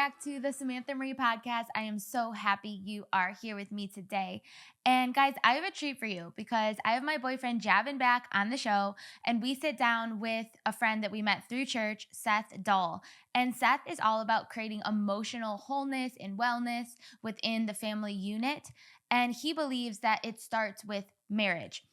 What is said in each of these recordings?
back to the Samantha Marie podcast. I am so happy you are here with me today. And guys, I have a treat for you because I have my boyfriend Javan back on the show, and we sit down with a friend that we met through church, Seth Dahl. And Seth is all about creating emotional wholeness and wellness within the family unit. And he believes that it starts with marriage.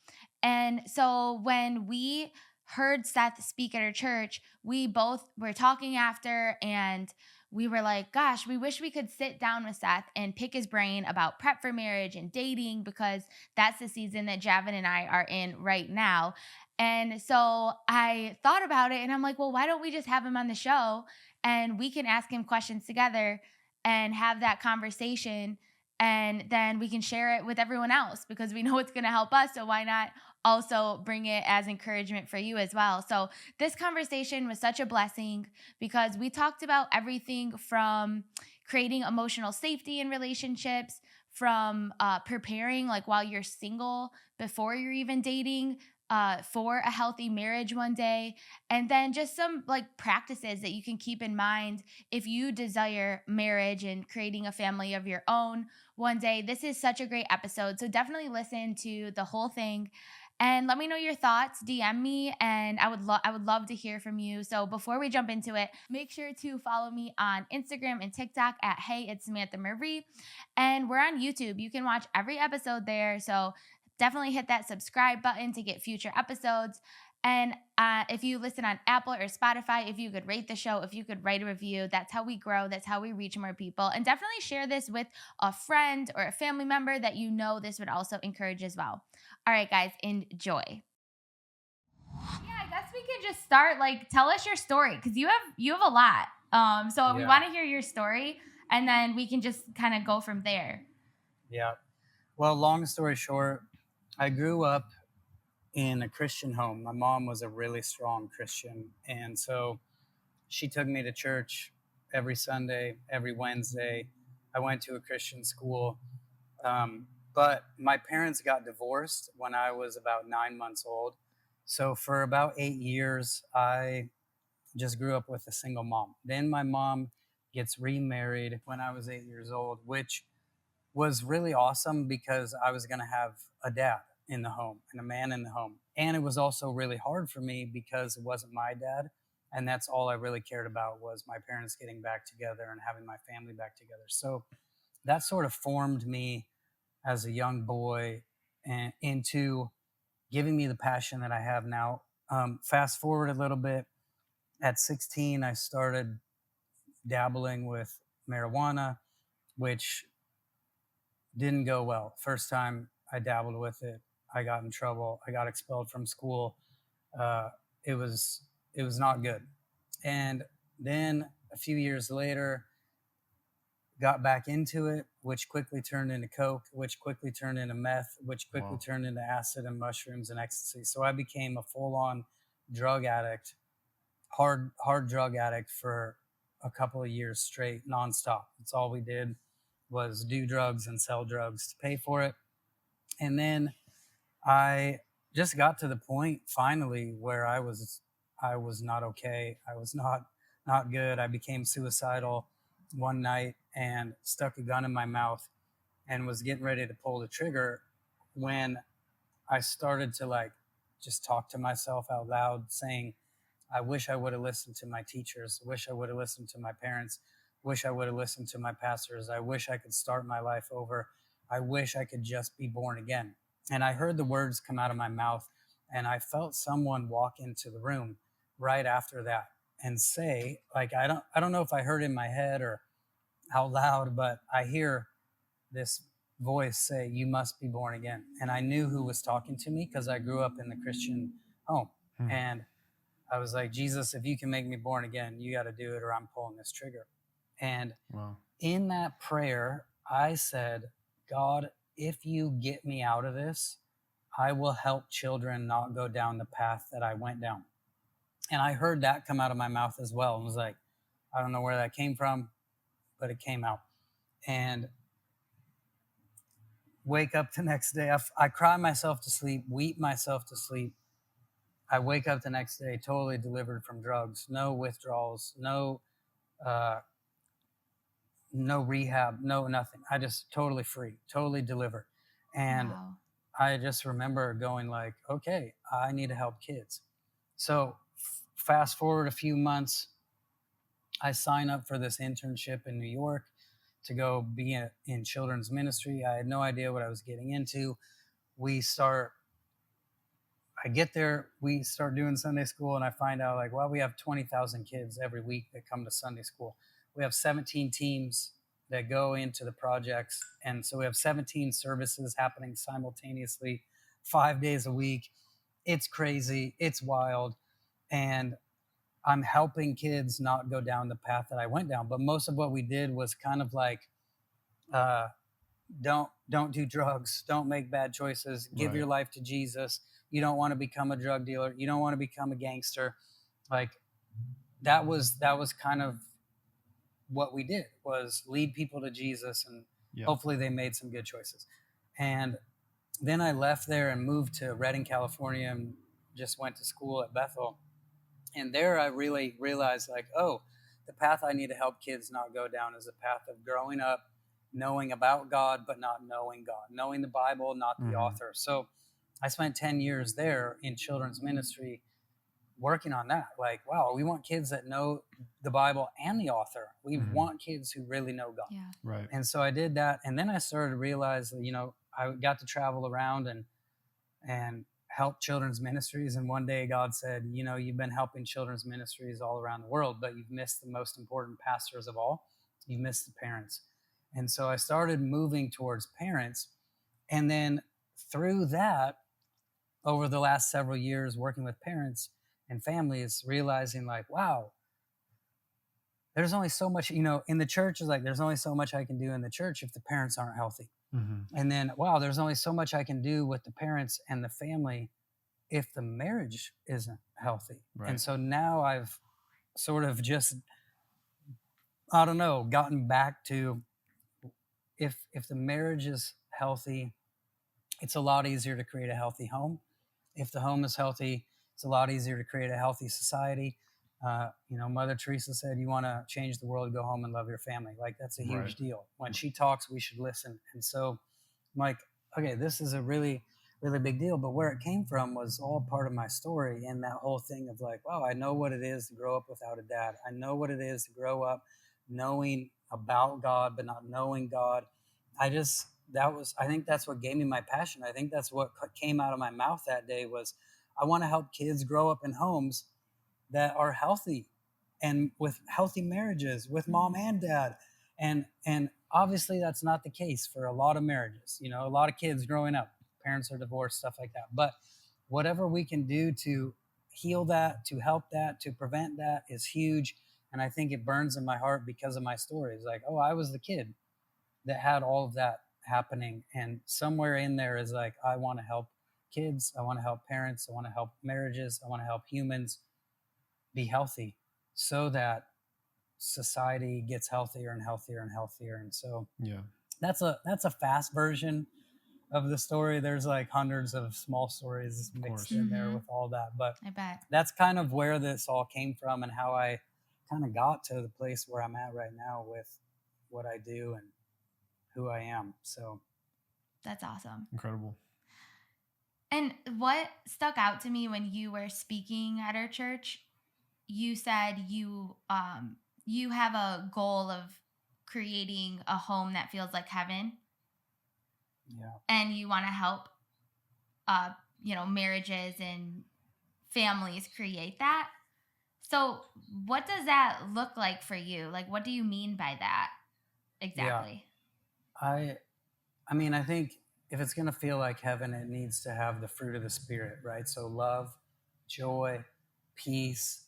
And so when we heard Seth speak at our church, we both were talking after, and we were like, gosh, we wish we could sit down with Seth and pick his brain about prep for marriage and dating, because that's the season that Javan and I are in right now. And so I thought about it and I'm like, well, why don't we just have him on the show and we can ask him questions together and have that conversation, and then we can share it with everyone else because we know it's going to help us. So why not also bring it as encouragement for you as well? So this conversation was such a blessing because we talked about everything from creating emotional safety in relationships, from preparing like while you're single before you're even dating, for a healthy marriage one day, and then just some like practices that you can keep in mind if you desire marriage and creating a family of your own one day. This is such a great episode, so definitely listen to the whole thing and let me know your thoughts. DM me, and I would love to hear from you. So before we jump into it, make sure to follow me on Instagram and TikTok at Hey It's Samantha Marie, and we're on YouTube. You can watch every episode there. So definitely hit that subscribe button to get future episodes. And if you listen on Apple or Spotify, if you could rate the show, if you could write a review, that's how we grow. That's how we reach more people. And definitely share this with a friend or a family member that you know this would also encourage as well. All right, guys, enjoy. Yeah, I guess we can just start. Like, tell us your story because you have a lot. So we want to hear your story, and then we can just kind of go from there. Yeah. Well, long story short, I grew up in a Christian home. My mom was a really strong Christian. And so she took me to church every Sunday, every Wednesday. I went to a Christian school. But my parents got divorced when I was about 9 months old. So for about 8 years, I just grew up with a single mom. Then my mom gets remarried when I was 8 years old, which was really awesome because I was going to have a dad in the home and a man in the home. And it was also really hard for me because it wasn't my dad. And that's all I really cared about was my parents getting back together and having my family back together. So that sort of formed me as a young boy and into giving me the passion that I have now. Fast forward a little bit. At 16, I started dabbling with marijuana, which didn't go well. First time I dabbled with it, I got in trouble. I got expelled from school. Uh, it was not good. And then a few years later, got back into it, which quickly turned into coke, which quickly turned into meth, which quickly turned into acid and mushrooms and ecstasy. So I became a full-on drug addict, hard drug addict for a couple of years straight, nonstop. That's all we did was do drugs and sell drugs to pay for it. And then I just got to the point finally where I was not okay. I was not good. I became suicidal one night and stuck a gun in my mouth and was getting ready to pull the trigger when I started to like just talk to myself out loud saying, I wish I would have listened to my teachers. I wish I would have listened to my parents. Wish I would have listened to my pastors. I wish I could start my life over. I wish I could just be born again. And I heard the words come out of my mouth, and I felt someone walk into the room right after that and say, like, I don't know if I heard in my head or out loud, but I hear this voice say, you must be born again. And I knew who was talking to me because I grew up in the Christian home. And I was like, Jesus, if you can make me born again, you got to do it or I'm pulling this trigger. And in that prayer, I said, God, if you get me out of this, I will help children not go down the path that I went down. And I heard that come out of my mouth as well. And was like, I don't know where that came from, but it came out. And wake up the next day. I cry myself to sleep, weep myself to sleep. I wake up the next day totally delivered from drugs, no withdrawals, no no rehab, no nothing. I just totally free, totally delivered. And Wow. I just remember going like, okay, I need to help kids. So fast forward a few months, I sign up for this internship in New York to go be in children's ministry. I had no idea what I was getting into. We start I get there, we start doing Sunday school, and I find out like, well, we have 20,000 kids every week that come to Sunday school. We have 17 teams that go into the projects, and so we have 17 services happening simultaneously, 5 days a week. It's crazy, it's wild, and I'm helping kids not go down the path that I went down. But most of what we did was kind of like, uh, don't do drugs, don't make bad choices, give Right. your life to Jesus. You don't want to become a drug dealer, you don't want to become a gangster. Like that was kind of what we did, was lead people to Jesus, and Yeah. hopefully they made some good choices. And then I left there and moved to Redding, California, and just went to school at Bethel. And there I really realized like, oh, the path I need to help kids not go down is the path of growing up knowing about God but not knowing God, knowing the Bible, not the author. So I spent 10 years there in children's ministry working on that. Like, wow, we want kids that know the Bible and the author. We want kids who really know God. Yeah. Right. And so I did that. And then I started to realize that, you know, I got to travel around and help children's ministries. And one day God said, you know, you've been helping children's ministries all around the world, but you've missed the most important pastors of all. You've missed the parents. And so I started moving towards parents. And then through that, over the last several years, working with parents and families, realizing like, wow, there's only so much, you know, in the church is like, there's only so much I can do in the church if the parents aren't healthy. And then, wow, there's only so much I can do with the parents and the family if the marriage isn't healthy. Right. And so now I've sort of just, I don't know, gotten back to if the marriage is healthy, it's a lot easier to create a healthy home. If the home is healthy, it's a lot easier to create a healthy society. You know, Mother Teresa said, you want to change the world, go home and love your family. Like, that's a huge Right. deal. When she talks, we should listen. And so I'm like, okay, this is a really, really big deal. But where it came from was all part of my story. And that whole thing of like, wow, I know what it is to grow up without a dad. I know what it is to grow up knowing about God, but not knowing God. I think that's what gave me my passion. I think that's what came out of my mouth that day was, I want to help kids grow up in homes that are healthy and with healthy marriages with mom and dad. And obviously that's not the case for a lot of marriages. You know, a lot of kids growing up, parents are divorced, stuff like that. But whatever we can do to heal that, to help that, to prevent that is huge. And I think it burns in my heart because of my stories. Like, oh, I was the kid that had all of that happening. And somewhere in there is like, I want to help kids. I want to help parents. I want to help marriages. I want to help humans be healthy so that society gets healthier and healthier and healthier. And so Yeah. that's a fast version of the story. There's like hundreds of small stories mixed in there with all that. But I bet. that's kind of where this all came from and how I kind of got to the place where I'm at right now with what I do and who I am. So That's awesome. Incredible. And what stuck out to me when you were speaking at our church, you said you have a goal of creating a home that feels like heaven, yeah. and you want to help marriages and families create that. So what does that look like for you? Like, what do you mean by that exactly? I mean, I think if it's going to feel like heaven, it needs to have the fruit of the Spirit, right? So love, joy, peace,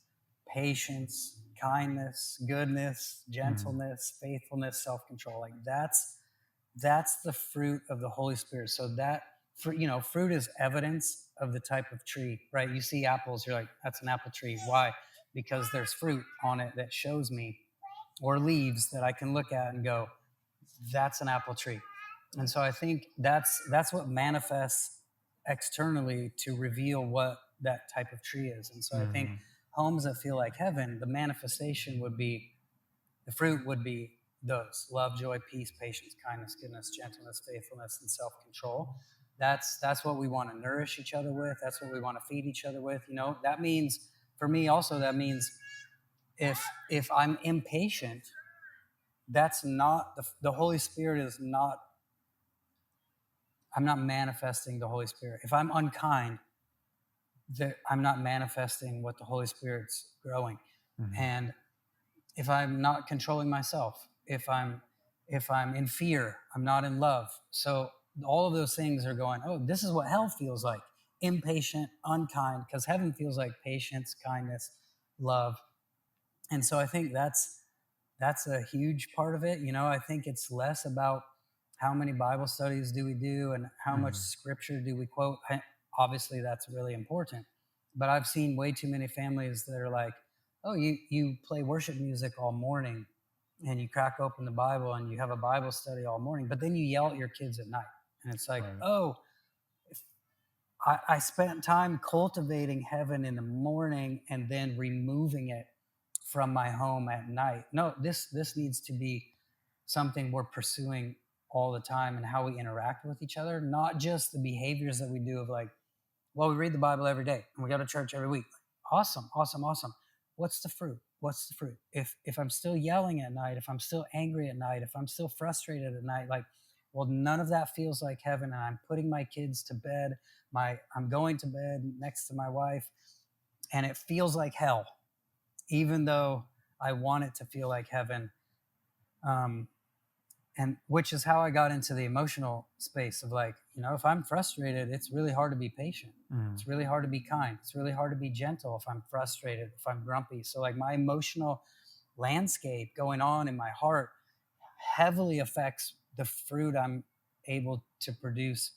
patience, kindness, goodness, gentleness, faithfulness, self-control. Like that's the fruit of the Holy Spirit. So that, fruit is evidence of the type of tree, right? You see apples, you're like, that's an apple tree. Why? Because there's fruit on it that shows me, or leaves that I can look at and go, that's an apple tree. And so I think that's what manifests externally to reveal what that type of tree is. And so I think homes that feel like heaven, the manifestation would be, the fruit would be those: love, joy, peace, patience, kindness, goodness, gentleness, faithfulness, and self-control. That's what we want to nourish each other with. That's what we want to feed each other with. That means, for me also, that means if I'm impatient, that's not the Holy Spirit is not. I'm not manifesting the Holy Spirit. If I'm unkind, I'm not manifesting what the Holy Spirit's growing. Mm-hmm. And if I'm not controlling myself, if I'm in fear, I'm not in love. So all of those things are going, oh, this is what hell feels like: impatient, unkind, because heaven feels like patience, kindness, love. And so I think that's a huge part of it. I think it's less about how many Bible studies do we do and how much scripture do we quote. Obviously, that's really important. But I've seen way too many families that are like, oh, you play worship music all morning and you crack open the Bible and you have a Bible study all morning, but then you yell at your kids at night. And it's like, Right. oh, I spent time cultivating heaven in the morning and then removing it from my home at night. No, this needs to be something we're pursuing all the time, and how we interact with each other, not just the behaviors that we do of like, well, we read the Bible every day and we go to church every week. Awesome. What's the fruit? If I'm still yelling at night, if I'm still angry at night, if I'm still frustrated at night, like, well, none of that feels like heaven. And I'm putting my kids to bed. I'm going to bed next to my wife, and it feels like hell, even though I want it to feel like heaven. And which is how I got into the emotional space of like, if I'm frustrated, it's really hard to be patient. It's really hard to be kind. It's really hard to be gentle if I'm frustrated, if I'm grumpy. So like my emotional landscape going on in my heart heavily affects the fruit I'm able to produce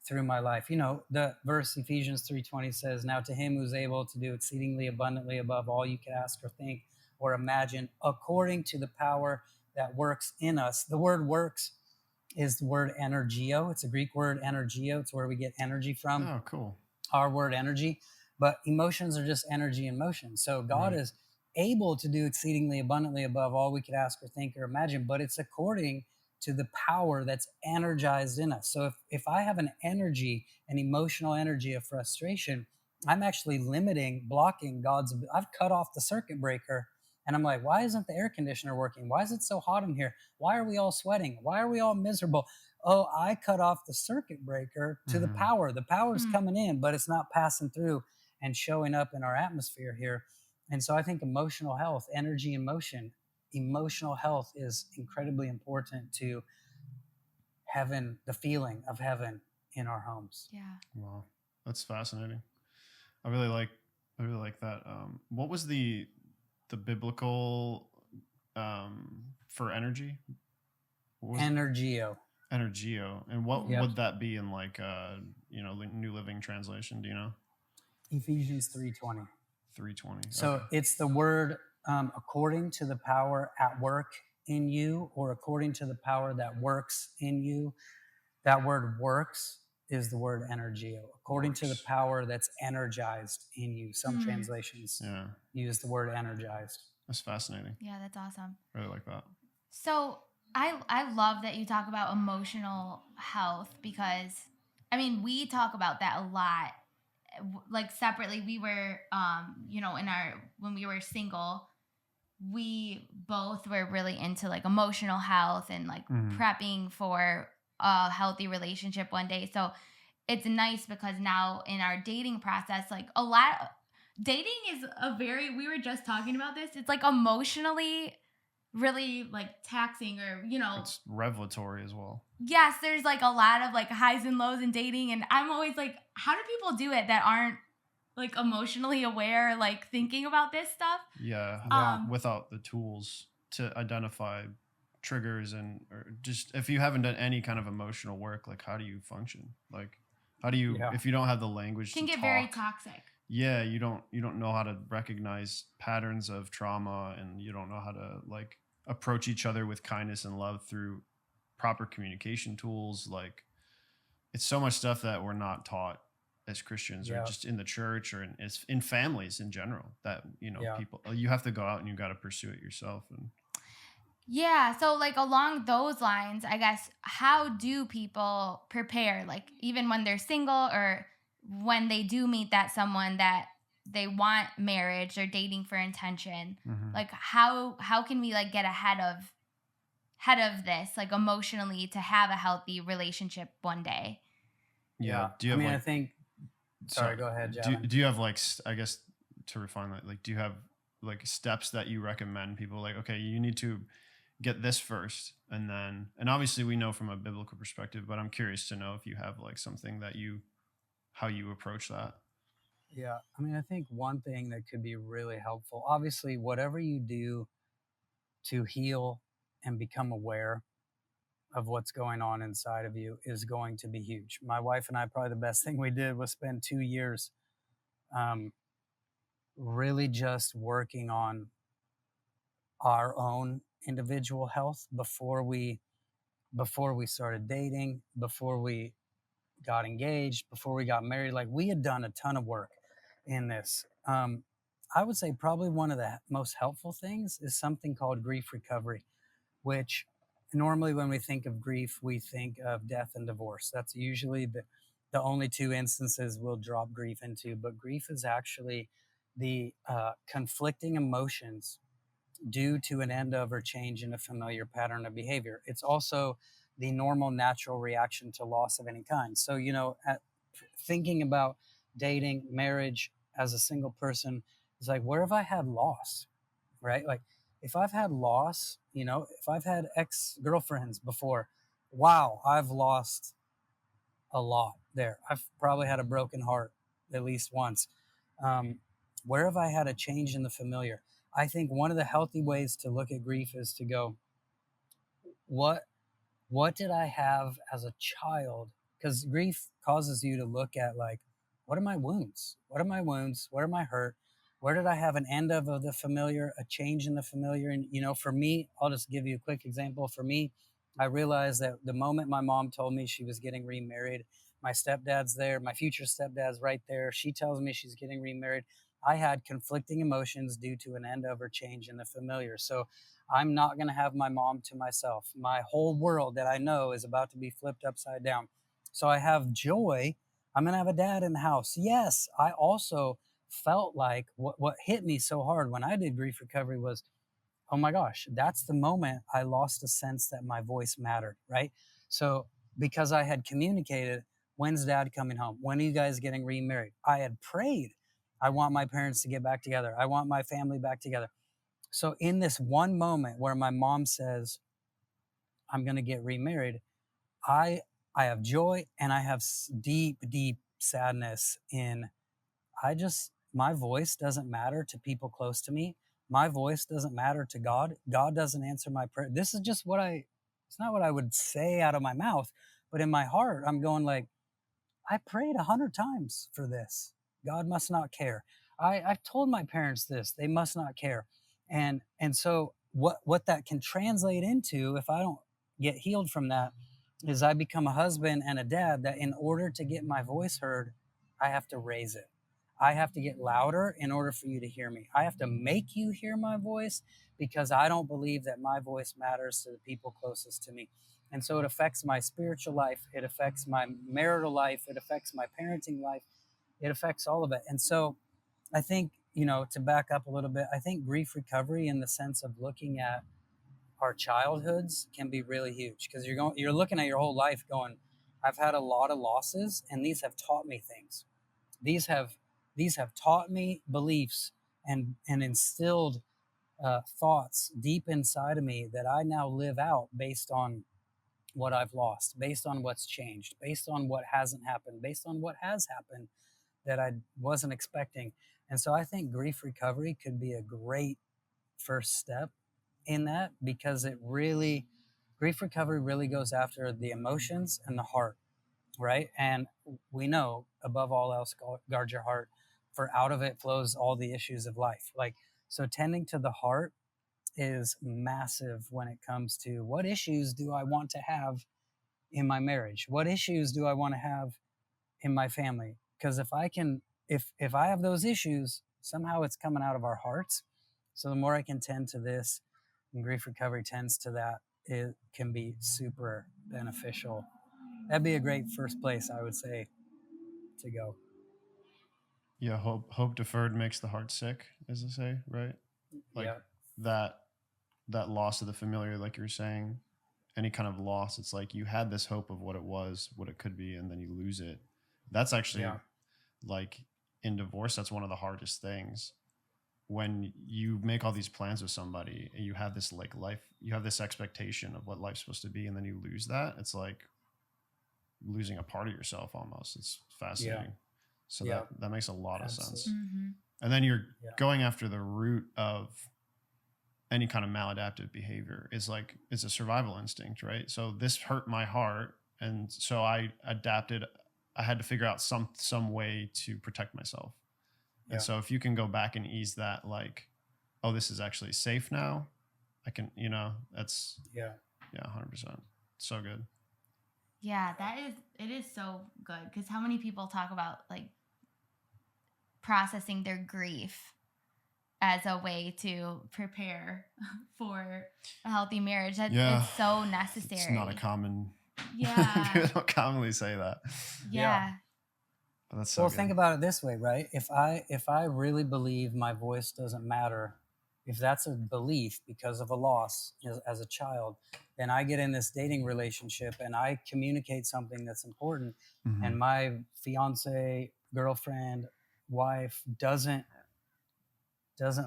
through my life. The verse Ephesians 3:20 says, now to him who's able to do exceedingly abundantly above all you can ask or think or imagine, according to the power that works in us. The word works is the word energio. It's a Greek word, energio. It's where we get energy from. Oh, cool. Our word energy. But emotions are just energy in motion. So God is able to do exceedingly abundantly above all we could ask or think or imagine, but it's according to the power that's energized in us. So if I have an emotional energy of frustration, I'm actually blocking I've cut off the circuit breaker. And I'm like, why isn't the air conditioner working? Why is it so hot in here? Why are we all sweating? Why are we all miserable? Oh, I cut off the circuit breaker to the power. The power's coming in, but it's not passing through and showing up in our atmosphere here. And so I think emotional health, energy in motion, emotional health is incredibly important to heaven, the feeling of heaven in our homes. Yeah. Wow. That's fascinating. I really like that. What was the biblical for energy? Energio. And what would that be in like New Living Translation? Do you know? Ephesians 3:20. 3:20. So okay. It's the word according to the power at work in you, or according to the power that works in you. That word works is the word energio, according to the power that's energized in you. Some translations use the word energized. That's fascinating. Yeah, that's awesome. Really like that. So I love that you talk about emotional health, because we talk about that a lot. Like separately, we were when we were single, we both were really into like emotional health and like prepping for a healthy relationship one day. So it's nice because now in our dating process, like dating is we were just talking about this. It's like emotionally really like taxing, or it's revelatory as well. Yes, there's like a lot of like highs and lows in dating, and I'm always like, how do people do it that aren't like emotionally aware, like thinking about this stuff? Without the tools to identify triggers, or just if you haven't done any kind of emotional work, like how do you function? Like how do you if you don't have the language can to get talk, very toxic. Yeah, you don't know how to recognize patterns of trauma, and you don't know how to like approach each other with kindness and love through proper communication tools. Like it's so much stuff that we're not taught as Christians, or just in the church, or in families in general, that people, you have to go out and you got to pursue it yourself. And Yeah, so like along those lines, I guess, how do people prepare, like even when they're single or when they do meet that someone that they want marriage or dating for intention? Hmm. Like how can we like get ahead of this like emotionally to have a healthy relationship one day? Yeah. Yeah. Do you I have mean, I like, think, sorry, sorry, go ahead, do Javin. do you have like I guess to refine that, like do you have like steps that you recommend people, like, okay, you need to get this first, and then, and obviously we know from a biblical perspective, but I'm curious to know if you have like something that you, how you approach that. Yeah. I mean, I think one thing that could be really helpful, obviously, whatever you do to heal and become aware of what's going on inside of you is going to be huge. My wife and I, probably the best thing we did was spend 2 years um, really just working on our own individual health before we started dating, before we got engaged, before we got married. Like, we had done a ton of work in this. I would say probably one of the most helpful things is something called grief recovery, which normally when we think of grief, we think of death and divorce. That's usually the only two instances we'll drop grief into. But grief is actually the conflicting emotions due to an end of or change in a familiar pattern of behavior. It's also the normal, natural reaction to loss of any kind. So, thinking about dating, marriage as a single person is like, where have I had loss, right? Like, if I've had loss, if I've had ex girlfriends before, wow, I've lost a lot there. I've probably had a broken heart at least once. Um, where have I had a change in the familiar? I think one of the healthy ways to look at grief is to go, what what did I have as a child? Because grief causes you to look at, like, what are my wounds? What are my wounds? Where am I hurt? Where did I have an end of the familiar, a change in the familiar? And, for me, I'll just give you a quick example. For me, I realized that the moment my mom told me she was getting remarried, my stepdad's there, my future stepdad's right there. She tells me she's getting remarried. I had conflicting emotions due to an end of or change in the familiar. So I'm not going to have my mom to myself. My whole world that I know is about to be flipped upside down. So I have joy. I'm going to have a dad in the house. Yes, I also felt like what hit me so hard when I did grief recovery was, oh my gosh, that's the moment I lost a sense that my voice mattered, right? So because I had communicated, when's dad coming home? When are you guys getting remarried? I had prayed, I want my parents to get back together. I want my family back together. So in this one moment where my mom says, I'm going to get remarried, I I have joy and I have deep deep sadness in, I just, my voice doesn't matter to people close to me. My voice doesn't matter to God. God doesn't answer my prayer. This is just it's not what I would say out of my mouth, but in my heart I'm going like, I prayed 100 times for this. God must not care. I've told my parents this. They must not care. And so what that can translate into, if I don't get healed from that, is I become a husband and a dad that in order to get my voice heard, I have to raise it. I have to get louder in order for you to hear me. I have to make you hear my voice because I don't believe that my voice matters to the people closest to me. And so it affects my spiritual life. It affects my marital life. It affects my parenting life. It affects all of it. And so I think, to back up a little bit, I think grief recovery in the sense of looking at our childhoods can be really huge because you're looking at your whole life going, I've had a lot of losses and these have taught me things. These have these have taught me beliefs and instilled thoughts deep inside of me that I now live out based on what I've lost, based on what's changed, based on what hasn't happened, based on what has happened that I wasn't expecting. And so I think grief recovery could be a great first step in that because grief recovery really goes after the emotions and the heart, right? And we know above all else, guard your heart, for out of it flows all the issues of life. Like, so tending to the heart is massive when it comes to what issues do I want to have in my marriage? What issues do I want to have in my family? Because if I have those issues, somehow it's coming out of our hearts. So the more I can tend to this, And grief recovery tends to that. It can be super beneficial. That'd be a great first place, I would say, to go. Yeah, hope deferred makes the heart sick, as they say, right? Like Yeah. that loss of the familiar, like you were saying, any kind of loss, it's like you had this hope of what it was, what it could be, and then you lose it. That's actually like in divorce, that's one of the hardest things. When you make all these plans with somebody and you have this like life, you have this expectation of what life's supposed to be, and then you lose that, it's like losing a part of yourself almost. It's fascinating. So that makes a lot of sense. Mm-hmm. And then you're going after the root of any kind of maladaptive behavior is like, it's a survival instinct, right? So this hurt my heart. And so I adapted. I had to figure out some way to protect myself. And so if you can go back and ease that, like, oh, this is actually safe now. I can, that's 100%. So good. Yeah, it is so good. Because how many people talk about like processing their grief as a way to prepare for a healthy marriage? It's so necessary. It's not a common. Yeah. People don't commonly say that. Yeah. But that's so well, good. Think about it this way, right? If I really believe my voice doesn't matter, if that's a belief because of a loss as a child, then I get in this dating relationship and I communicate something that's important, and my fiance, girlfriend, wife doesn't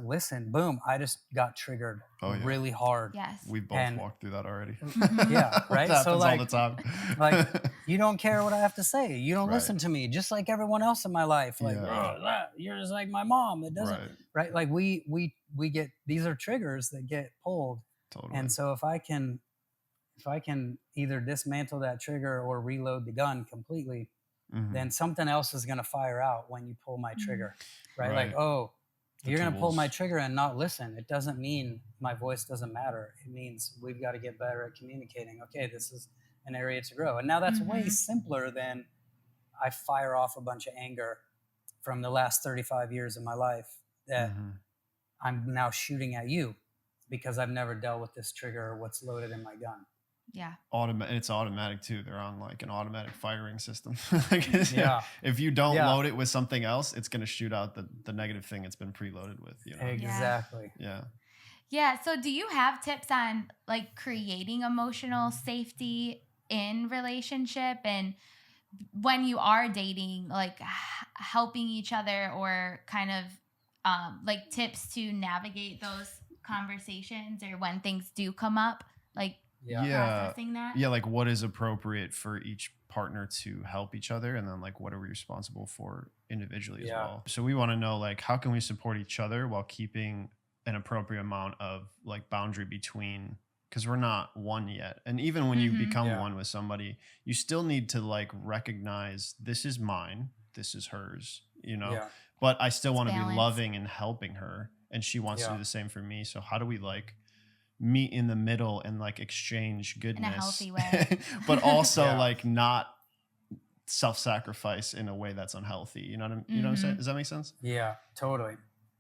listen. Boom, I just got triggered really hard. Yes. We've both walked through that already. Yeah, right? That so happens like, all the time. like, you don't care what I have to say. You don't listen to me, just like everyone else in my life. Like, you're just like my mom. It doesn't, right? Like we get, these are triggers that get pulled. Totally. And so if I can either dismantle that trigger or reload the gun completely, then something else is going to fire out when you pull my trigger, right? Like, you're going to pull my trigger and not listen. It doesn't mean my voice doesn't matter. It means we've got to get better at communicating. Okay, this is an area to grow. And now that's way simpler than I fire off a bunch of anger from the last 35 years of my life that I'm now shooting at you because I've never dealt with this trigger or what's loaded in my gun. Yeah. It's automatic too. They're on like an automatic firing system. If you don't load it with something else, it's going to shoot out the negative thing it's been preloaded with. Exactly. Yeah. Yeah. So do you have tips on like creating emotional safety in relationship, and when you are dating, like helping each other, or kind of like tips to navigate those conversations, or when things do come up, like processing that? Yeah, like what is appropriate for each partner to help each other, and then like what are we responsible for individually as well. So we want to know like how can we support each other while keeping an appropriate amount of like boundary between, because we're not one yet. And even when you become one with somebody, you still need to like recognize this is mine, this is hers, but I still want to be loving and helping her, and she wants to do the same for me. So how do we like meet in the middle and like exchange goodness in a healthy way, but also like not self-sacrifice in a way that's unhealthy. You know what I'm saying? Does that make sense? Yeah, totally.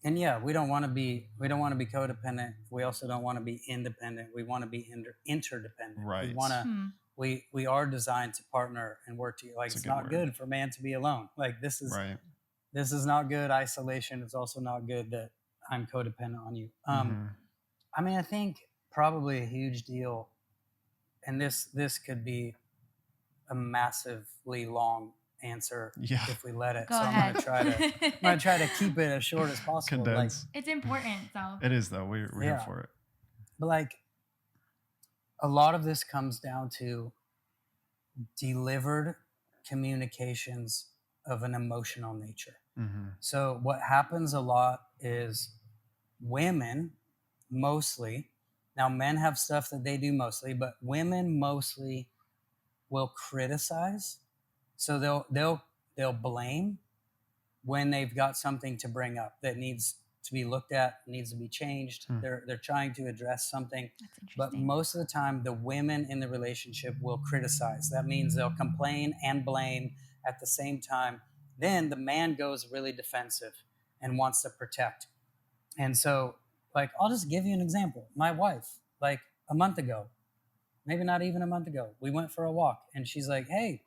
And we don't want to be codependent. We also don't want to be independent. We want to be interdependent. Right. We want to. We are designed to partner and work together. Like, it's not good for man to be alone. Like, this is not good. Isolation. It's also not good that I'm codependent on you. I mean, I think probably a huge deal, and this could be a massively long answer if we let it. Go ahead. I'm gonna try to keep it as short as possible. Condense. It's important, though. It is, though. We're here for it. But like, a lot of this comes down to delivered communications of an emotional nature. So what happens a lot is women mostly, now men have stuff that they do mostly, but women mostly will criticize. So they'll blame when they've got something to bring up that needs to be looked at, needs to be changed. They're trying to address something. But most of the time, the women in the relationship will criticize. That means they'll complain and blame at the same time. Then the man goes really defensive and wants to protect. And so Like, I'll just give you an example. My wife, like a month ago, maybe not even a month ago, we went for a walk and she's like, hey,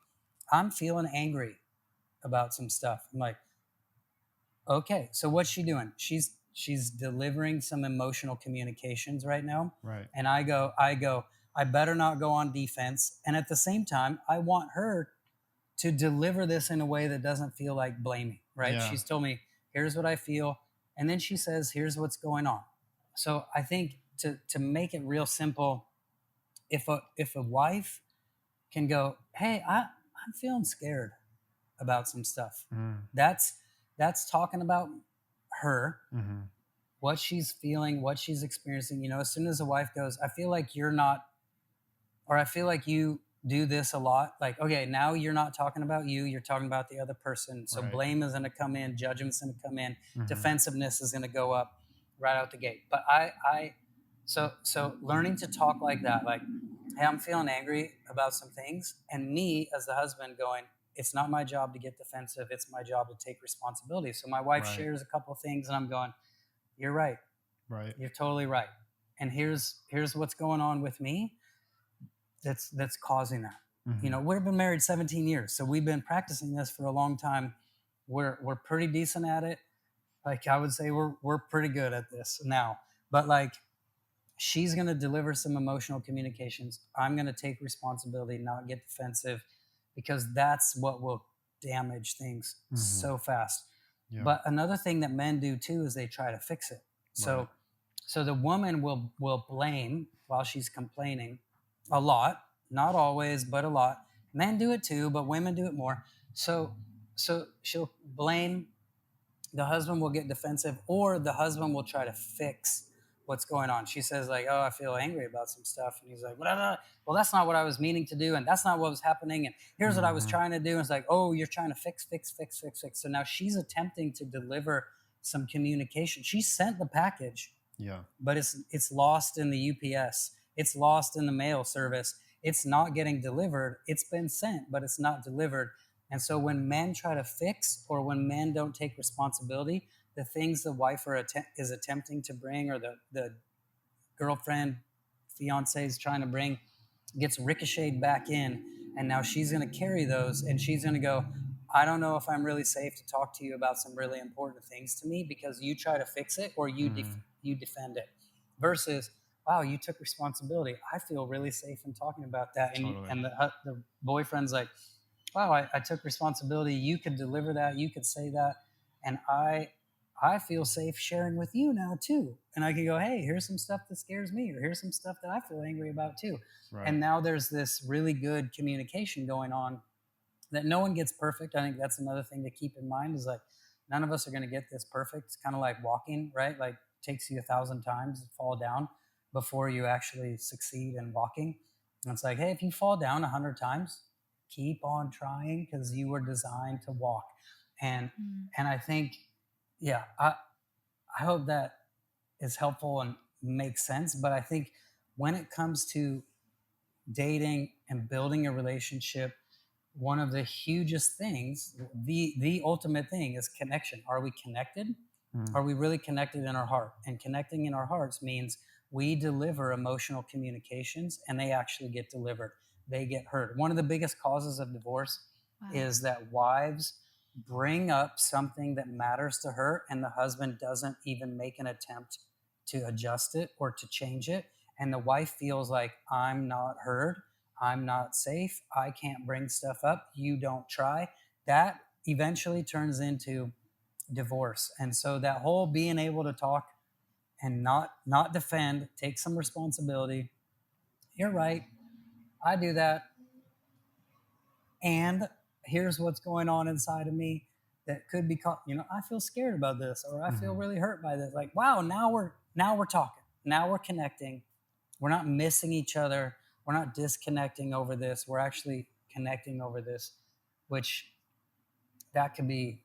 I'm feeling angry about some stuff. I'm like, okay, so what's she doing? She's delivering some emotional communications right now. Right. And I go, I better not go on defense. And at the same time, I want her to deliver this in a way that doesn't feel like blaming, right? Yeah. She's told me, here's what I feel. And then she says, here's what's going on. So I think to make it real simple, if a wife can go, hey, I'm feeling scared about some stuff. That's talking about her, what she's feeling, what she's experiencing. You know, as soon as a wife goes, I feel like you're not, or I feel like you do this a lot. Like, okay, now you're not talking about you, you're talking about the other person. So Right. blame is going to come in, judgment's going to come in, defensiveness is going to go up right out the gate. But so learning to talk like that, like, hey, I'm feeling angry about some things, and me as the husband going, it's not my job to get defensive, it's my job to take responsibility. So my wife Right. shares a couple of things and I'm going, you're right. Right. You're totally right. And here's what's going on with me that's causing that. You know, we've been married 17 years, so we've been practicing this for a long time. We're pretty decent at it. Like, I would say we're pretty good at this now. But like, she's going to deliver some emotional communications. I'm going to take responsibility, not get defensive, because that's what will damage things so fast. Yeah. But another thing that men do too is they try to fix it. So Right. so the woman will blame while she's complaining a lot, not always, but a lot. Men do it too, but women do it more. So she'll blame, the husband will get defensive, or the husband will try to fix what's going on. She says like, oh, I feel angry about some stuff. And he's like, well, that's not what I was meaning to do. And that's not what was happening. And here's what I was trying to do. And it's like, oh, you're trying to fix. So now she's attempting to deliver some communication. She sent the package, Yeah. but it's lost in the UPS. It's lost in the mail service. It's not getting delivered. It's been sent, but it's not delivered. And so when men try to fix, or when men don't take responsibility, the things the wife is attempting to bring, or the girlfriend, fiance is trying to bring, gets ricocheted back in. And now she's going to carry those, and she's going to go, I don't know if I'm really safe to talk to you about some really important things to me, because you try to fix it, or you defend it. Versus, wow, you took responsibility. I feel really safe in talking about that. And, Totally. and the boyfriend's like, wow, I took responsibility. You could deliver that. You could say that. And I feel safe sharing with you now too. And I can go, hey, here's some stuff that scares me, or here's some stuff that I feel angry about too. Right. And now there's this really good communication going on that no one gets perfect. I think that's another thing to keep in mind, is like, none of us are going to get this perfect. It's kind of like walking, right? Like, it takes you 1,000 times to fall down before you actually succeed in walking. And it's like, hey, if you fall down 100 times, keep on trying, because you were designed to walk. And I think, yeah, I hope that is helpful and makes sense. But I think when it comes to dating and building a relationship, one of the hugest things, the ultimate thing, is connection. Are we connected? Are we really connected in our heart? And connecting in our hearts means we deliver emotional communications, and they actually get delivered. They get heard. One of the biggest causes of divorce is that wives bring up something that matters to her, and the husband doesn't even make an attempt to adjust it or to change it. And the wife feels like, I'm not heard, I'm not safe, I can't bring stuff up, you don't try. That eventually turns into divorce. And so that whole being able to talk and not defend, take some responsibility. You're right, I do that, and here's what's going on inside of me that could be caught. I feel scared about this, or I feel really hurt by this. Like, wow, now we're talking, now we're connecting. We're not missing each other, we're not disconnecting over this, we're actually connecting over this, which that could be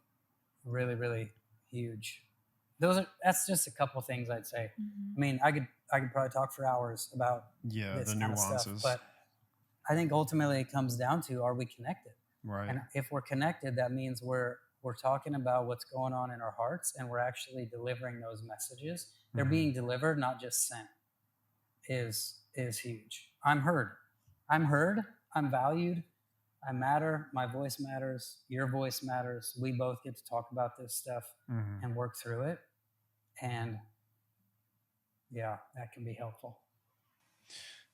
really, really huge. That's just a couple things I'd say. I mean, I could probably talk for hours about this the kind nuances. of stuff, but I think ultimately it comes down to, are we connected? Right. And if we're connected, that means we're we're talking about what's going on in our hearts, and we're actually delivering those messages. They're being delivered, not just sent. Is huge. I'm heard. I'm valued. I matter. My voice matters. Your voice matters. We both get to talk about this stuff and work through it. And yeah, that can be helpful.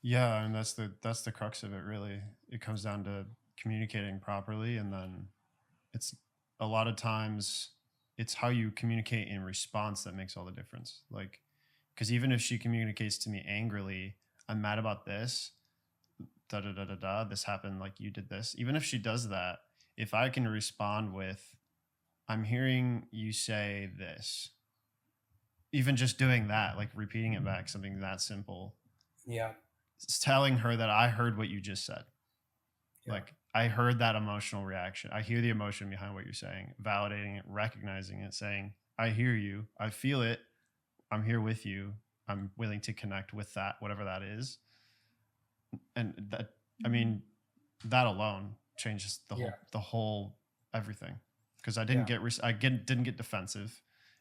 Yeah, and that's the crux of it, really. It comes down to communicating properly, and then it's a lot of times it's how you communicate in response that makes all the difference. Like, because even if she communicates to me angrily, I'm mad about this, da da da da da, this happened, like you did this. Even if she does that, if I can respond with, I'm hearing you say this, even just doing that, like repeating it back, something that simple. Yeah. It's telling her that I heard what you just said. Yeah. Like, I heard that emotional reaction. I hear the emotion behind what you're saying, validating it, recognizing it, saying, I hear you. I feel it. I'm here with you. I'm willing to connect with that, whatever that is. And that, I mean, that alone changes the whole everything. Because I didn't didn't get defensive,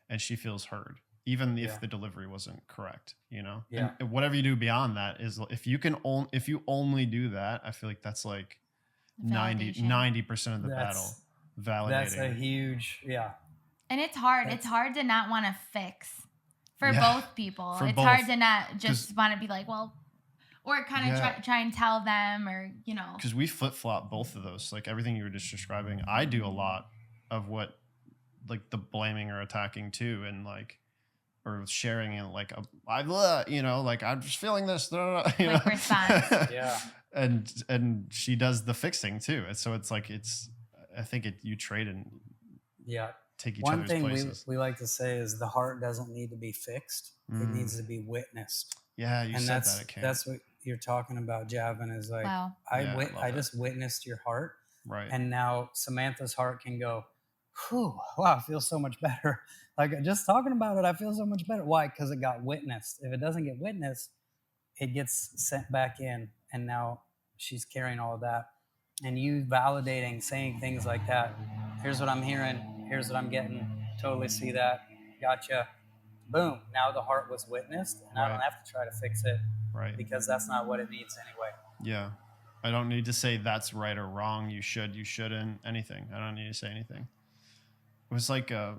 and she feels heard, even if the delivery wasn't correct, you know? Yeah. And whatever you do beyond that is, if you only do that, I feel like that's like 90% of the battle. Validating. That's a huge, And it's hard. It's hard to not want to fix for both people. It's hard to not just want to be like, well, or kind of try and tell them, or, you know. Because we flip-flop both of those. Like everything you were just describing, I do a lot of what, like the blaming or attacking too, and like, or sharing it, like, you know, like, I'm just feeling this, you like know? Response. Yeah. And she does the fixing too. And so it's like, I think you trade and take each other's places. One thing we like to say is the heart doesn't need to be fixed. It needs to be witnessed. Yeah, you said that at camp. That's what you're talking about, Javan, is like, wow. I just witnessed your heart. Right. And now Samantha's heart can go, whew, wow, I feel so much better. Like, just talking about it, I feel so much better. Why? Because it got witnessed. If it doesn't get witnessed, it gets sent back in. And now she's carrying all of that. And you validating, saying things like that. Here's what I'm hearing. Here's what I'm getting. Totally see that. Gotcha. Boom. Now the heart was witnessed, and I don't have to try to fix it. Right. Because that's not what it needs anyway. Yeah. I don't need to say that's right or wrong. You should, you shouldn't, anything. I don't need to say anything. It was like, I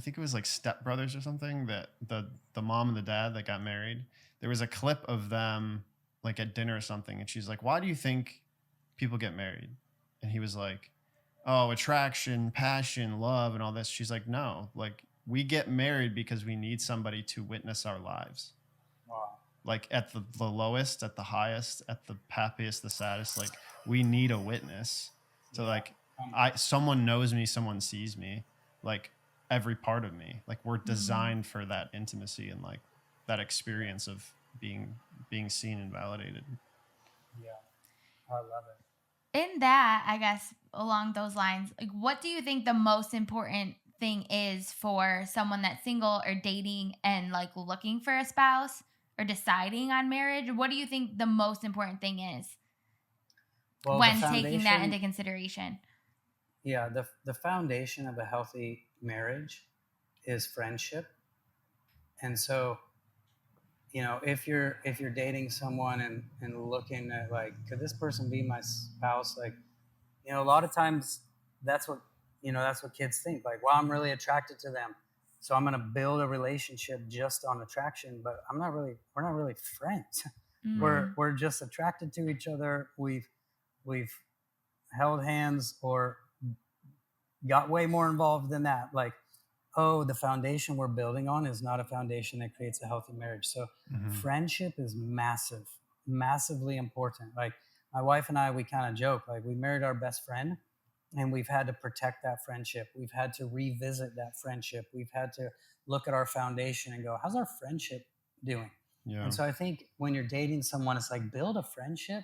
think it was like Step Brothers or something, that the mom and the dad that got married, there was a clip of them like at dinner or something. And she's like, why do you think people get married? And he was like, oh, attraction, passion, love, and all this. She's like, no, like, we get married because we need somebody to witness our lives. Wow. Like at the lowest, at the highest, at the happiest, the saddest, like we need a witness. So like someone knows me, someone sees me, like every part of me. Like we're designed for that intimacy and like that experience of being seen and validated. Yeah. I love it. In that, I guess along those lines, like what do you think the most important thing is for someone that's single or dating and like looking for a spouse or deciding on marriage? What do you think the most important thing is when taking that into consideration? Yeah, the foundation of a healthy marriage is friendship. And so, you know, if you're dating someone and looking at like, could this person be my spouse? Like, you know, a lot of times that's what kids think. Like, well, I'm really attracted to them, so I'm going to build a relationship just on attraction. But we're not really friends. We're just attracted to each other. We've held hands or got way more involved than that. Like, oh, the foundation we're building on is not a foundation that creates a healthy marriage. So friendship is massively important. Like my wife and I, we kind of joke, like we married our best friend and we've had to protect that friendship. We've had to revisit that friendship. We've had to look at our foundation and go, how's our friendship doing? Yeah. And so I think when you're dating someone, it's like build a friendship.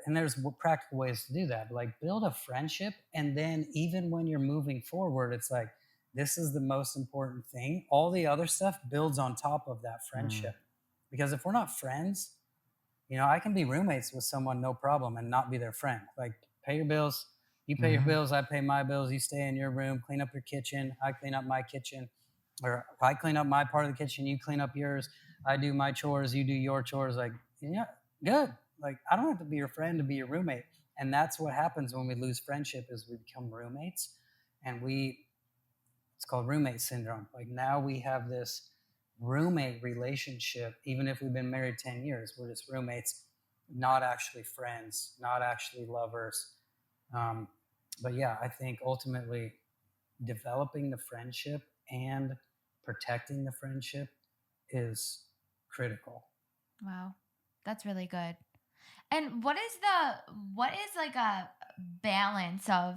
And there's practical ways to do that. But like build a friendship. And then even when you're moving forward, it's like, this is the most important thing. All the other stuff builds on top of that friendship. Because if we're not friends, you know, I can be roommates with someone, no problem, and not be their friend. Like pay your bills, You pay your bills, I pay my bills. You stay in your room, clean up your kitchen. I clean up my kitchen, or I clean up my part of the kitchen. You clean up yours. I do my chores. You do your chores. Like, yeah, good. Like, I don't have to be your friend to be your roommate. And that's what happens when we lose friendship is we become roommates, and it's called roommate syndrome. Like, now we have this roommate relationship, even if we've been married 10 years, we're just roommates, not actually friends, not actually lovers. But yeah, I think ultimately developing the friendship and protecting the friendship is critical. Wow. That's really good. And what is like a balance of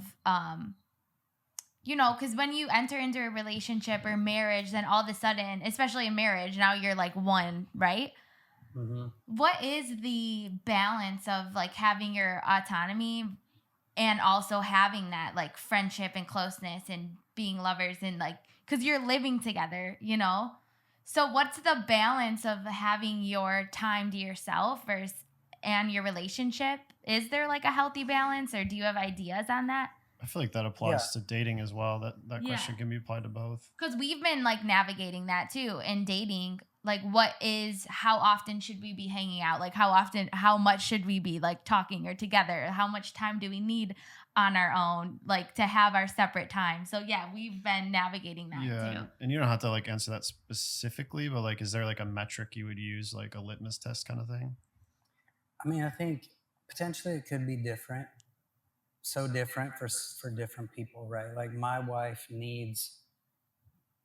because when you enter into a relationship or marriage, then all of a sudden, especially in marriage, now you're like one, right? Mm-hmm. What is the balance of like having your autonomy and also having that like friendship and closeness and being lovers and like, because you're living together, So what's the balance of having your time to yourself and your relationship? Is there like a healthy balance, or do you have ideas on that? I feel like that applies to dating as well. That question can be applied to both. Because we've been like navigating that too in dating. Like, how often should we be hanging out? Like, how much should we be like talking or together? How much time do we need on our own, like to have our separate time? So yeah, we've been navigating that too. And you don't have to like answer that specifically, but like, is there like a metric you would use, like a litmus test kind of thing? I mean, I think potentially it could be different. So different for different people, right? Like, my wife needs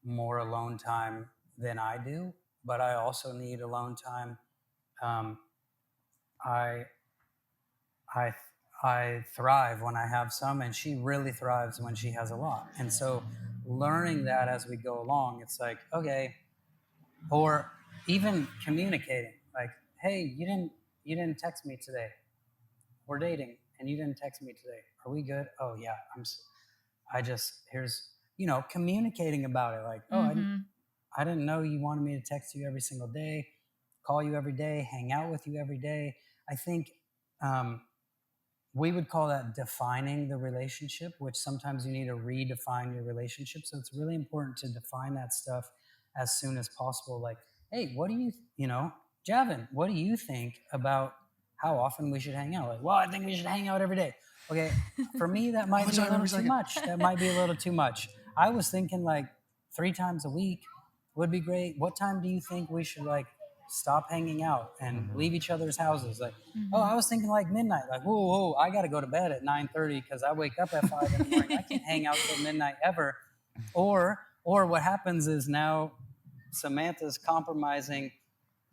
more alone time than I do, but I also need alone time. I I I thrive when I have some, and she really thrives when she has a lot. And so, learning that as we go along, it's like, okay, or even communicating, like, hey, you didn't text me today. We're dating, and you didn't text me today. Are we good? Oh yeah, here's communicating about it. Like, I didn't know you wanted me to text you every single day, call you every day, hang out with you every day. I think we would call that defining the relationship, which sometimes you need to redefine your relationship. So it's really important to define that stuff as soon as possible. Like, hey, what do Javan, what do you think about how often we should hang out? Like, well, I think we should hang out every day. Okay, for me, that might be a little too much. That might be a little too much. I was thinking like 3 times a week would be great. What time do you think we should like stop hanging out and leave each other's houses? Like, oh, I was thinking like midnight. Like, whoa, I got to go to bed at 9:30 because I wake up at 5 in the morning. I can't hang out till midnight ever. Or what happens is now Samantha's compromising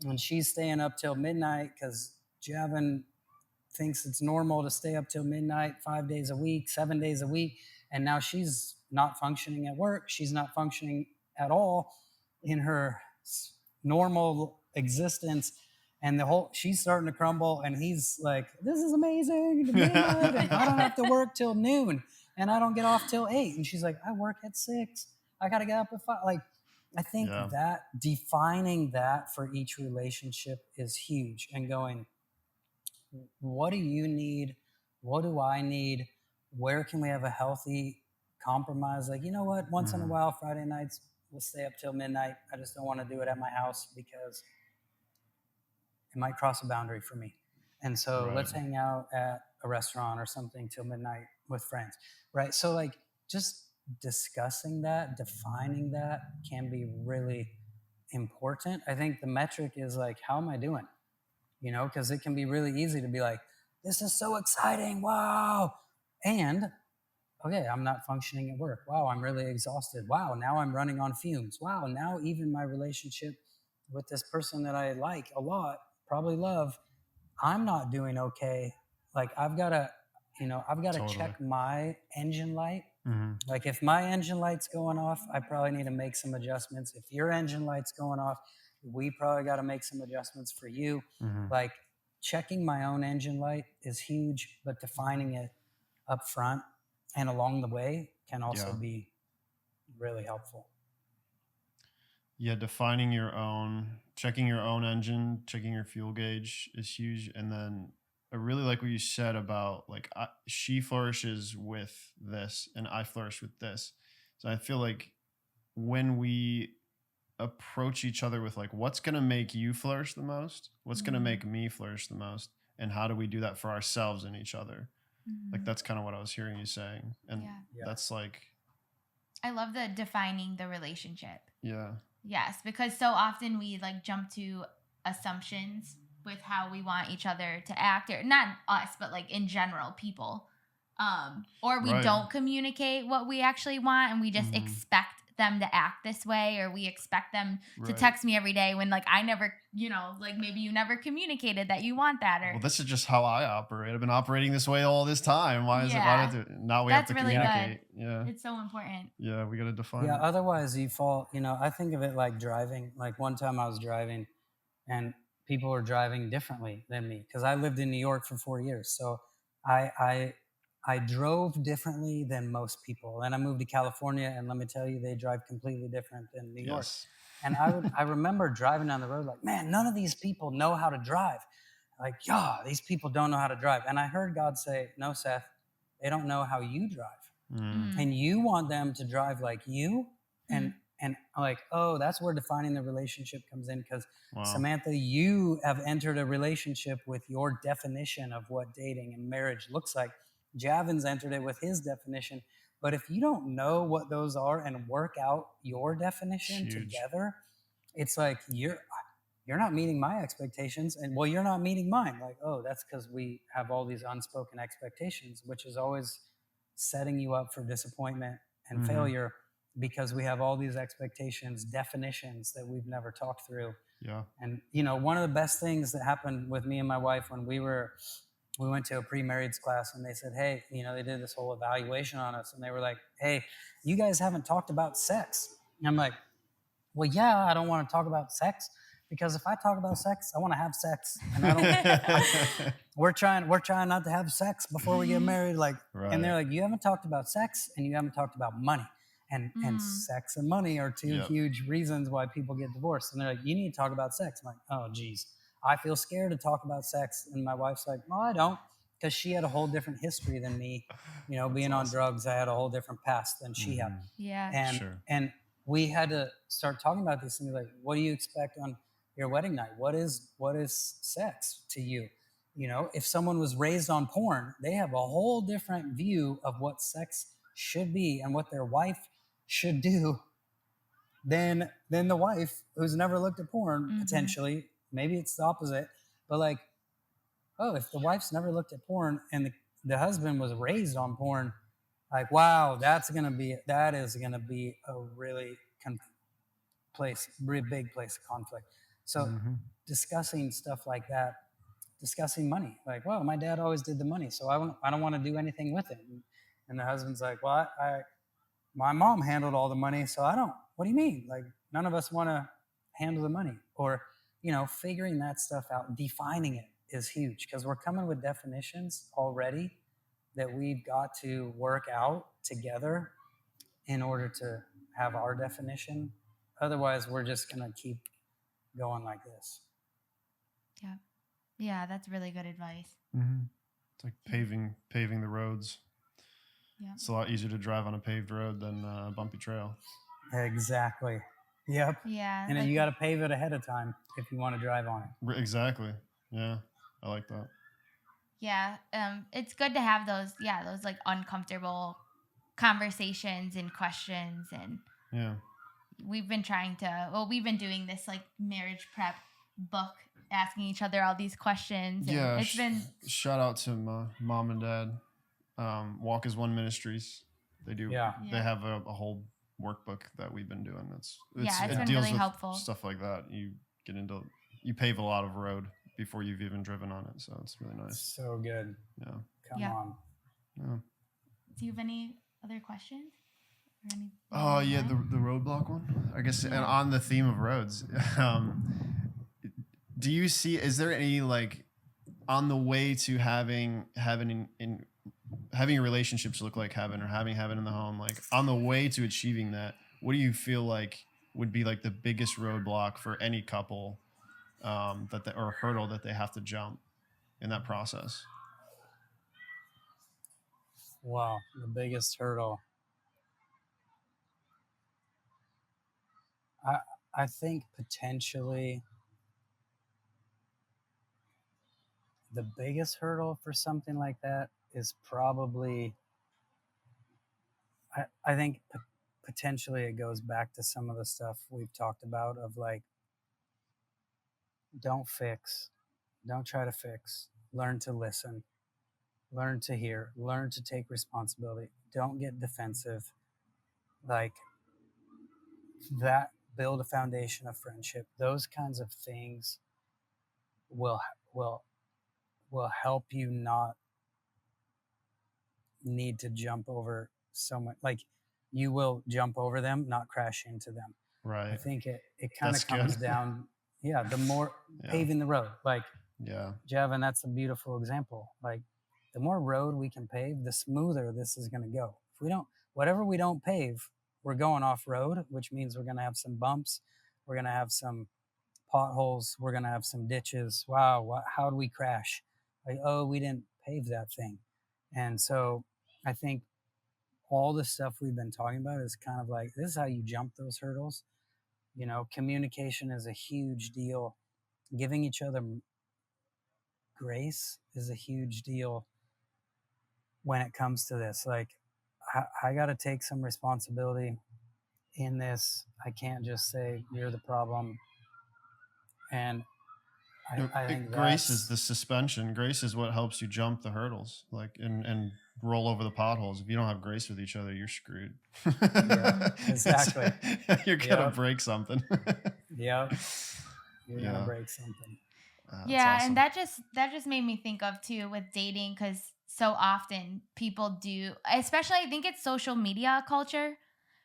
and she's staying up till midnight because Javan thinks it's normal to stay up till midnight 5 days a week, 7 days a week. And now she's not functioning at work. She's not functioning at all in her normal existence. And she's starting to crumble. And he's like, this is amazing. And I don't have to work till noon. And I don't get off till 8. And she's like, I work at 6. I got to get up at 5. Like, I think that defining that for each relationship is huge, and going, what do you need? What do I need? Where can we have a healthy compromise? Like, you know what? Once in a while, Friday nights, we'll stay up till midnight. I just don't want to do it at my house because it might cross a boundary for me. And so let's hang out at a restaurant or something till midnight with friends, right? So like, just discussing that, defining that can be really important. I think the metric is like, how am I doing? Because it can be really easy to be like, this is so exciting, wow. And, okay, I'm not functioning at work. Wow, I'm really exhausted. Wow, now I'm running on fumes. Wow, now even my relationship with this person that I like a lot, probably love, I'm not doing okay. Like, I've got to check my engine light. Like, if my engine light's going off, I probably need to make some adjustments. If your engine light's going off, we probably got to make some adjustments for you. Like, checking my own engine light is huge, but defining it up front and along the way can also be really helpful. Yeah, checking your own engine, checking your fuel gauge is huge. And then I really like what you said about like she flourishes with this and I flourish with this. So I feel like when we approach each other with like what's going to make you flourish the most, what's going to make me flourish the most, and how do we do that for ourselves and each other, like that's kind of what I was hearing you saying. And that's like, I love the defining the relationship. Yeah. Yes, because so often we like jump to assumptions with how we want each other to act, or not us, but like in general, people. Or we don't communicate what we actually want, and we just expect them to act this way, or we expect them to text me every day when like I never, like maybe you never communicated that you want that. Or well, this is just how I operate. I've been operating this way all this time. Why is it? Why do now we have to really communicate? Good. Yeah, it's so important. Yeah, we got to define. Yeah, otherwise you fall. I think of it like driving. Like one time I was driving, and people were driving differently than me because I lived in New York for 4 years. So I drove differently than most people. And I moved to California, and let me tell you, they drive completely different than New York. And I remember driving down the road like, man, none of these people know how to drive. Like, these people don't know how to drive. And I heard God say, no, Seth, they don't know how you drive. And you want them to drive like you. And like, that's where defining the relationship comes in. Because Samantha, you have entered a relationship with your definition of what dating and marriage looks like. Javan's entered it with his definition. But if you don't know what those are and work out your definition together, it's like you're not meeting my expectations, and you're not meeting mine. Like, that's because we have all these unspoken expectations, which is always setting you up for disappointment and failure, because we have all these expectations, definitions that we've never talked through. Yeah. And one of the best things that happened with me and my wife when we went to a pre-marrieds class, and they said, hey, they did this whole evaluation on us, and they were like, hey, you guys haven't talked about sex. And I'm like, well, yeah, I don't want to talk about sex, because if I talk about sex, I want to have sex, and I don't. we're trying not to have sex before we get married, like. And they're like, you haven't talked about sex, and you haven't talked about money, and sex and money are two huge reasons why people get divorced. And they're like, you need to talk about sex. I'm like, oh, geez. I feel scared to talk about sex. And my wife's like, no, I don't. Because she had a whole different history than me. Being on drugs, I had a whole different past than she had. Yeah. And we had to start talking about these things, like, what do you expect on your wedding night? What is sex to you? If someone was raised on porn, they have a whole different view of what sex should be and what their wife should do than the wife who's never looked at porn, potentially. Maybe it's the opposite, but like, if the wife's never looked at porn and the husband was raised on porn, like, wow, that is going to be a really big place of conflict. So discussing stuff like that, discussing money, like, well, my dad always did the money, so I don't want to do anything with it. And the husband's like, well, my mom handled all the money, so I don't. What do you mean? Like, none of us want to handle the money. Or figuring that stuff out, defining it is huge, because we're coming with definitions already that we've got to work out together in order to have our definition. Otherwise, we're just going to keep going like this. Yeah. Yeah, that's really good advice. It's like paving the roads. Yeah. It's a lot easier to drive on a paved road than a bumpy trail. Exactly. Yep. Yeah. And then you got to pave it ahead of time if you want to drive on it. Exactly. Yeah. I like that. Yeah. It's good to have those like uncomfortable conversations and questions. And we've been doing this like marriage prep book, asking each other all these questions. And yeah. It's been shout out to my mom and dad. Walk as One Ministries. They do. Yeah. They have a whole workbook that we've been doing. It's been deals really with helpful. Stuff like that. You pave a lot of road before you've even driven on it. So it's really nice. So good. Yeah. Come on. Yeah. Do you have any other questions? Oh yeah, the roadblock one. I guess, and on the theme of roads, do you see? Is there any like on the way to having your relationships look like heaven, or having heaven in the home? Like on the way to achieving that, what do you feel like would be like the biggest roadblock for any couple, or hurdle that they have to jump? in that process? Wow, the biggest hurdle. I think potentially the biggest hurdle for something like that is probably, I think potentially it goes back to some of the stuff we've talked about of like, don't fix, don't try to fix, learn to listen, learn to hear, learn to take responsibility, don't get defensive. Like that, build a foundation of friendship. Those kinds of things will will will help you not need to jump over so much. Like you will jump over them, not crash into them. Right. I think it kind That's of comes good. down, yeah, the more Yeah. paving the road. Like Yeah. Javan, that's a beautiful example. Like the more road we can pave, the smoother this is going to go. If we don't, whatever we don't pave, we're going off road, which means we're going to have some bumps. We're going to have some potholes. We're going to have some ditches. Wow. How do we crash? Like, oh, we didn't pave that thing. And so I think all the stuff we've been talking about is kind of like, this is how you jump those hurdles. You know, communication is a huge deal. Giving each other grace is a huge deal when it comes to this. Like, I got to take some responsibility in this. I can't just say you're the problem. And I think grace is the suspension. Grace is what helps you jump the hurdles, like and roll over the potholes. If you don't have grace with each other, you're screwed. Yeah, exactly. You're gonna break something. Yep. You're gonna break something. Yeah, awesome. and that just made me think of too with dating, because so often people do, especially I think it's social media culture,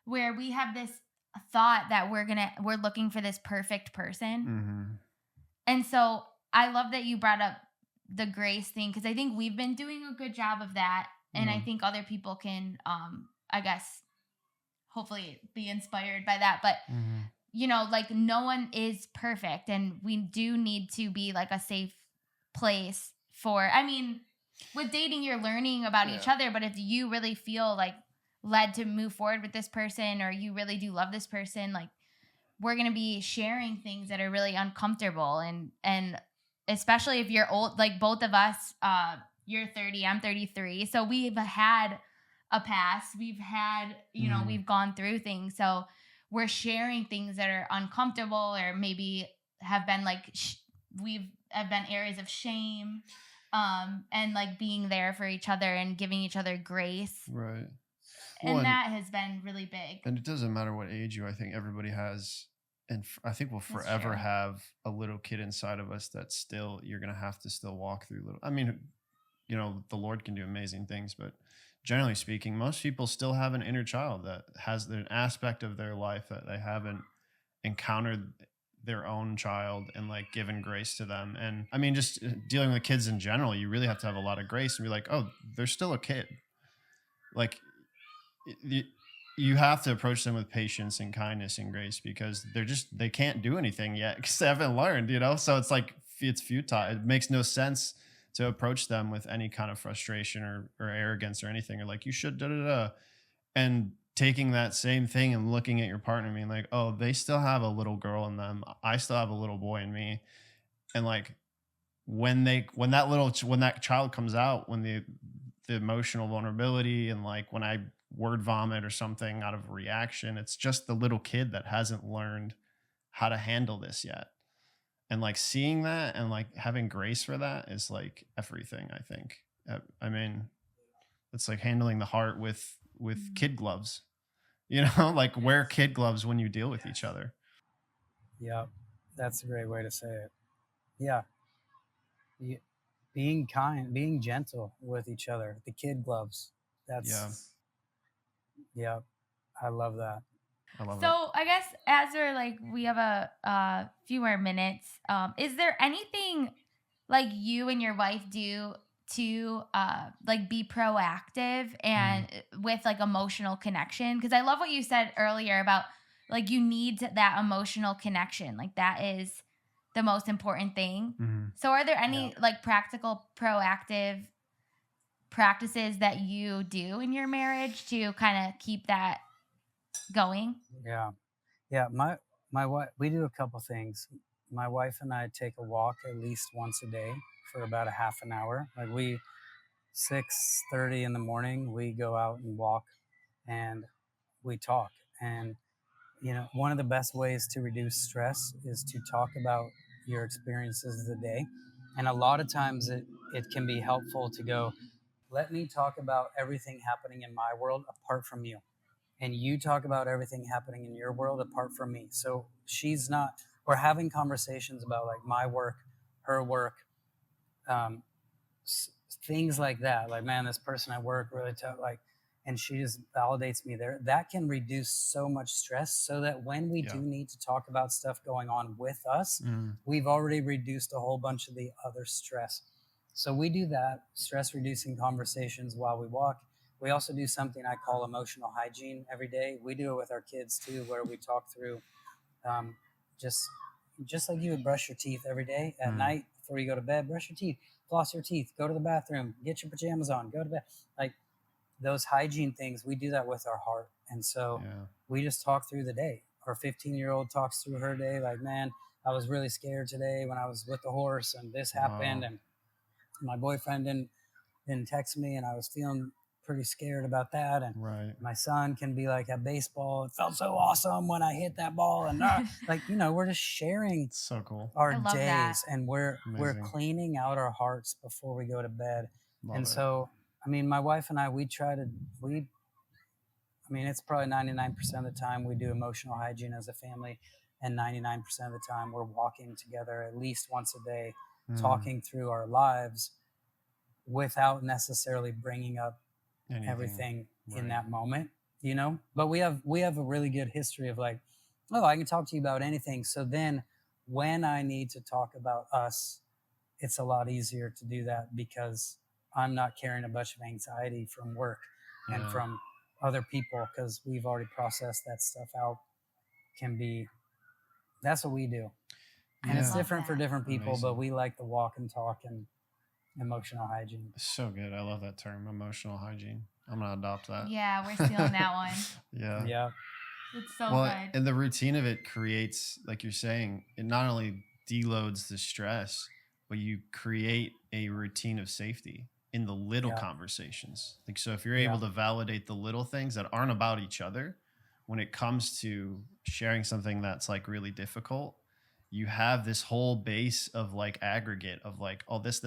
where we have this thought that we're looking for this perfect person. Mm-hmm. And so I love that you brought up the grace thing, because I think we've been doing a good job of that. And I think other people can, I guess, hopefully be inspired by that. But, you know, like no one is perfect. And we do need to be like a safe place for, I mean, with dating, you're learning about each other. But if you really feel like led to move forward with this person, or you really do love this person, like, we're going to be sharing things that are really uncomfortable. And especially if you're old, like both of us, you're 30, I'm 33. So we've had a past, we've had, you know, we've gone through things. So we're sharing things that are uncomfortable, or maybe have been like, have been areas of shame, and like being there for each other and giving each other grace. Right. And that has been really big. And it doesn't matter what age I think everybody has, and I think we'll forever have a little kid inside of us that still, you're going to have to still walk through little, I mean, you know, the Lord can do amazing things, but generally speaking, most people still have an inner child that has an aspect of their life that they haven't encountered their own child and like given grace to them. And I mean, just dealing with kids in general, you really have to have a lot of grace and be like, oh, they're still a kid. Like, you have to approach them with patience and kindness and grace, because they can't do anything yet because they haven't learned, you know? So it's like, it's futile. It makes no sense to approach them with any kind of frustration or arrogance or anything, or like, you should and taking that same thing and looking at your partner and being like, oh, they still have a little girl in them, I still have a little boy in me. And like, when that child comes out, when the emotional vulnerability, and like when I word vomit or something out of reaction, it's just the little kid that hasn't learned how to handle this yet. And like seeing that and like having grace for that is like everything, I think. I mean, it's like handling the heart with kid gloves, you know, like wear kid gloves when you deal with each other. Yeah, that's a great way to say it. Yeah. Being kind, being gentle with each other, the kid gloves. That's, yeah, I love that. I guess as we have a few more minutes, is there anything like you and your wife do to like be proactive and with like emotional connection? Because I love what you said earlier about like you need that emotional connection. Like the most important thing. Mm-hmm. So are there any like practical, proactive practices that you do in your marriage to kind of keep that going? Yeah. My wife, we do a couple things. My wife and I take a walk at least once a day for about a half an hour. Like 6:30 in the morning, we go out and walk and we talk. And one of the best ways to reduce stress is to talk about your experiences of the day. And a lot of times it can be helpful to go, let me talk about everything happening in my world apart from you. And you talk about everything happening in your world apart from me. So we're having conversations about like my work, her work, um, things like that. Like, man, this person at work really tough. Like, and she just validates me there. That can reduce so much stress, so that when we do need to talk about stuff going on with us, we've already reduced a whole bunch of the other stress. So we do that, stress reducing conversations while we walk. We also do something I call emotional hygiene every day. We do it with our kids too, where we talk through just like you would brush your teeth every day at night before you go to bed. Brush your teeth, floss your teeth, go to the bathroom, get your pajamas on, go to bed. Like those hygiene things, we do that with our heart. And so we just talk through the day. Our 15-year-old talks through her day. Like, man, I was really scared today when I was with the horse and this happened. And my boyfriend didn't text me and I was feeling pretty scared about that. And my son can be like, at baseball, it felt so awesome when I hit that ball. And like, we're just sharing so cool. our days, and we're cleaning out our hearts before we go to bed. So, I mean, my wife and I, it's probably 99% of the time we do emotional hygiene as a family, and 99% of the time we're walking together at least once a day, talking through our lives without necessarily bringing up everything in that moment, But we have a really good history of like, oh, I can talk to you about anything. So then when I need to talk about us, it's a lot easier to do that because I'm not carrying a bunch of anxiety from work and from other people, because we've already processed that stuff out. That's what we do. And it's different for different people, but we like to walk and talk and emotional hygiene. So good. I love that term, emotional hygiene. I'm going to adopt that. Yeah, we're stealing that one. Yeah. It's so good. And the routine of it creates, like you're saying, it not only deloads the stress, but you create a routine of safety in the little conversations. Like, so if you're able to validate the little things that aren't about each other, when it comes to sharing something that's like really difficult, you have this whole base of like aggregate of like, oh, this,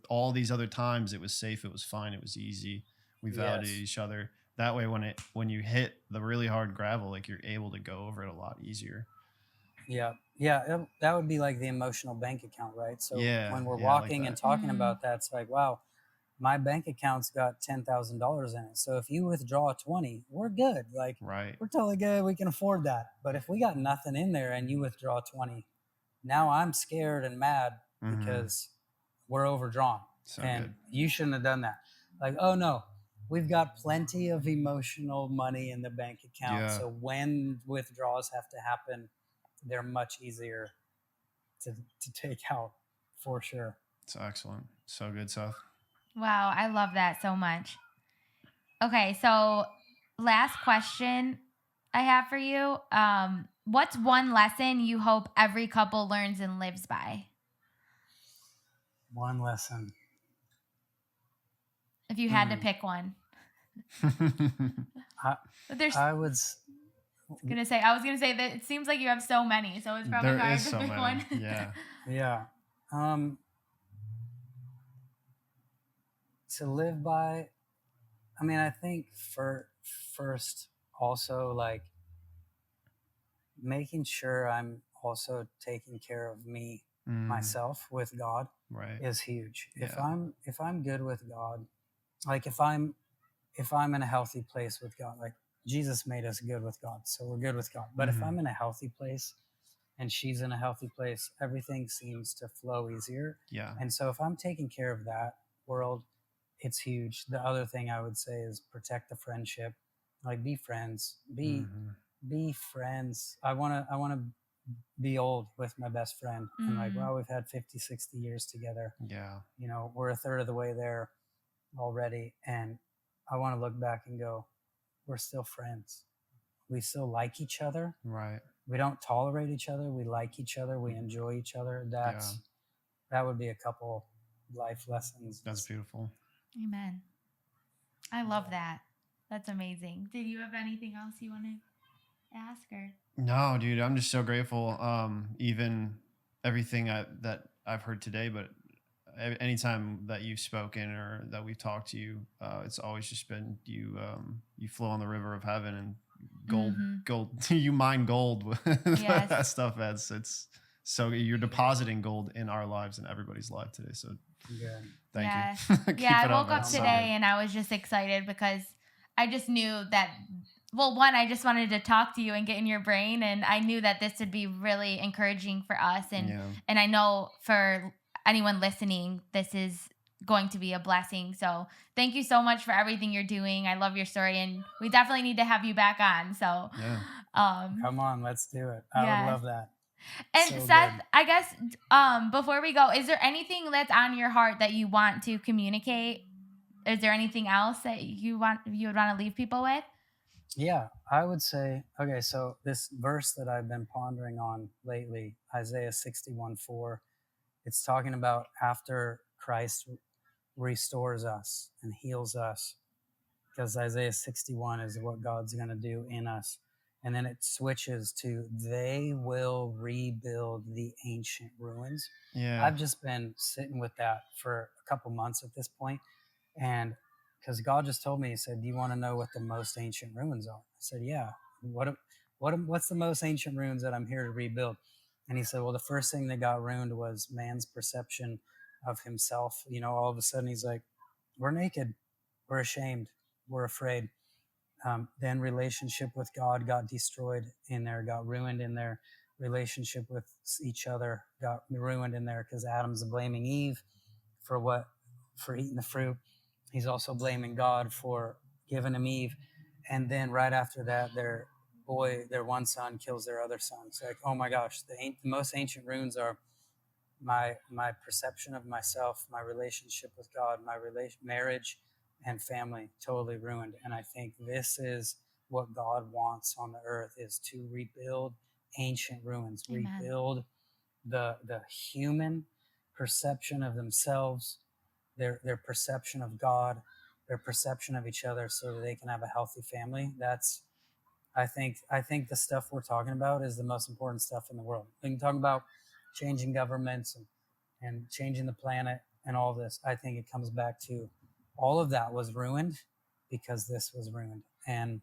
all these other times it was safe, it was fine, it was easy. We validated each other. That way, when you hit the really hard gravel, like you're able to go over it a lot easier. Yeah. That would be like the emotional bank account, right? So when we're walking like and talking about that, it's like, wow, my bank account's got $10,000 in it. So if you withdraw 20, we're good. Like, we're totally good. We can afford that. But if we got nothing in there and you withdraw 20, now I'm scared and mad because we're overdrawn. You shouldn't have done that. Like, oh no, we've got plenty of emotional money in the bank account. So when withdrawals have to happen, they're much easier to take out, for sure. It's excellent. So good, Seth. Wow, I love that so much. Okay, so last question I have for you. What's one lesson you hope every couple learns and lives by? One lesson. If you had to pick one. I was gonna say that it seems like you have so many, so it's probably hard to pick one. Yeah. To live by, I mean, I think first also like making sure I'm also taking care of me, myself with God is huge. If I'm good with God, like if I'm in a healthy place with God, like Jesus made us good with God, so we're good with God. But if I'm in a healthy place and she's in a healthy place, everything seems to flow easier. And so if I'm taking care of that world, it's huge. The other thing I would say is protect the friendship. Like, be friends. Be friends. I want to be old with my best friend and like, Mm. wow, we've had 50, 60 years together. Yeah. You know, we're a third of the way there already. And I want to look back and go, we're still friends. We still like each other. Right. We don't tolerate each other. We like each other. We enjoy each other. That would be a couple life lessons. That's beautiful. Amen. I love that. That's amazing. Did you have anything else you want to ask or? No, dude, I'm just so grateful. Even everything that I've heard today, but anytime that you've spoken or that we've talked to you, it's always just been you. You flow on the river of heaven and gold. You mine gold with Yes. that stuff. It's so you're depositing gold in our lives and everybody's life today. So Good. thank Yes. you. Keep Yeah, it I woke man. up today and I was just excited because I just knew that, well, one, I just wanted to talk to you and get in your brain, and I knew that this would be really encouraging for us, and and I know for anyone listening, this is going to be a blessing. So thank you so much for everything you're doing. I love your story, and we definitely need to have you back on. So come on, let's do it. I would love that. And So Seth, good. I guess before we go, is there anything that's on your heart that you want to communicate? Is there anything else that you would want to leave people with? Yeah, I would say, okay, so this verse that I've been pondering on lately, Isaiah 61:4, it's talking about after Christ restores us and heals us, because Isaiah 61 is what God's going to do in us. And then it switches to, they will rebuild the ancient ruins. Yeah. I've just been sitting with that for a couple months at this point. And because God just told me, he said, do you want to know what the most ancient ruins are? I said, yeah. What's the most ancient ruins that I'm here to rebuild? And he said, well, the first thing that got ruined was man's perception of himself. You know, all of a sudden he's like, we're naked, we're ashamed, we're afraid. Then relationship with God got destroyed in there, got ruined in there. Relationship with each other got ruined in there because Adam's blaming Eve for eating the fruit. He's also blaming God for giving him Eve. And then right after that, their one son kills their other son. It's like, oh my gosh, the most ancient ruins are my perception of myself, my relationship with God, my marriage and family totally ruined. And I think this is what God wants on the earth, is to rebuild ancient ruins. Amen. Rebuild the human perception of themselves, their perception of God, their perception of each other, so that they can have a healthy family. That's I think the stuff we're talking about is the most important stuff in the world. We can talk about changing governments and changing the planet and all this. I think it comes back to all of that was ruined because this was ruined. And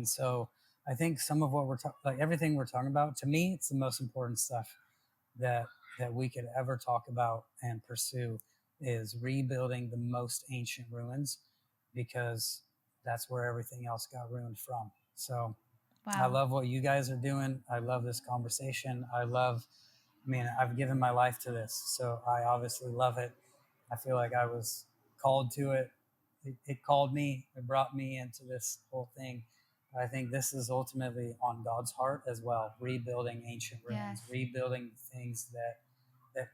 so I think some of what we're like everything we're talking about, to me, it's the most important stuff that we could ever talk about and pursue, is rebuilding the most ancient ruins, because that's where everything else got ruined from. So I love what you guys are doing. I love this conversation. I've given my life to this, so I obviously love it. I feel like I was called to it. It called me. It brought me into this whole thing. I think this is ultimately on God's heart as well, rebuilding ancient ruins, rebuilding things that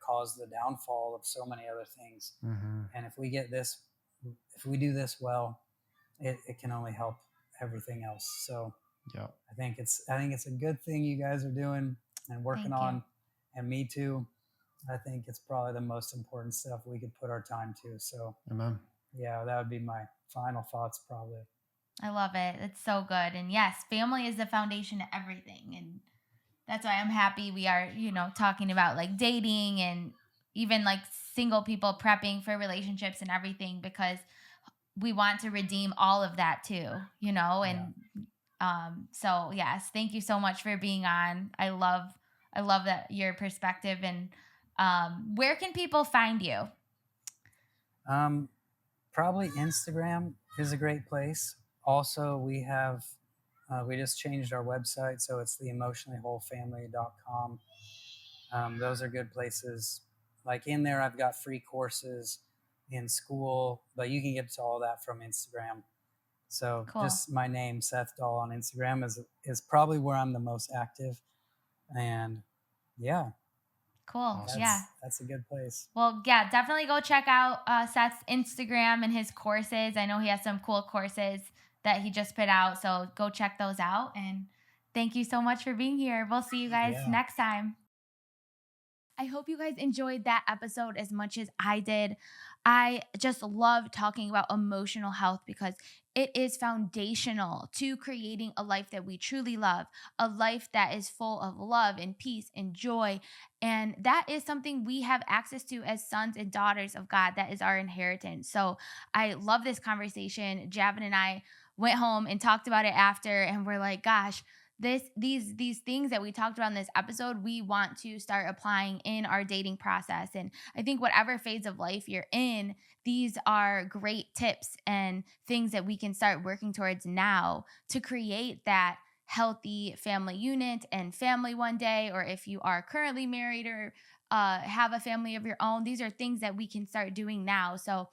caused the downfall of so many other things. Mm-hmm. And if we do this well, it can only help everything else. So I think it's a good thing you guys are doing and working on, and me too. I think it's probably the most important stuff we could put our time to. So amen. Yeah, that would be my final thoughts probably. I love it. It's so good. And yes, family is the foundation of everything. And that's why I'm happy we are, talking about like dating and even like single people prepping for relationships and everything, because we want to redeem all of that too, and so yes, thank you so much for being on. I love that your perspective. And where can people find you? Probably Instagram is a great place. Also, we have we just changed our website, so it's theemotionallywholefamily.com. Those are good places. Like in there, I've got free courses in school, but you can get to all that from Instagram. So cool. Just my name, Seth Dahl, on Instagram is probably where I'm the most active. And yeah, Cool. Awesome. Yeah. that's a good place. Well, yeah, definitely go check out Seth's Instagram and his courses. I know he has some cool courses that he just put out. So go check those out. And thank you so much for being here. We'll see you guys Yeah. next time. I hope you guys enjoyed that episode as much as I did. I just love talking about emotional health because it is foundational to creating a life that we truly love, a life that is full of love and peace and joy. And that is something we have access to as sons and daughters of God. That is our inheritance. So I love this conversation. Javan and I went home and talked about it after, and we're like, gosh, these things that we talked about in this episode, we want to start applying in our dating process. And I think whatever phase of life you're in, these are great tips and things that we can start working towards now to create that healthy family unit and family one day. Or if you are currently married or have a family of your own, these are things that we can start doing now. So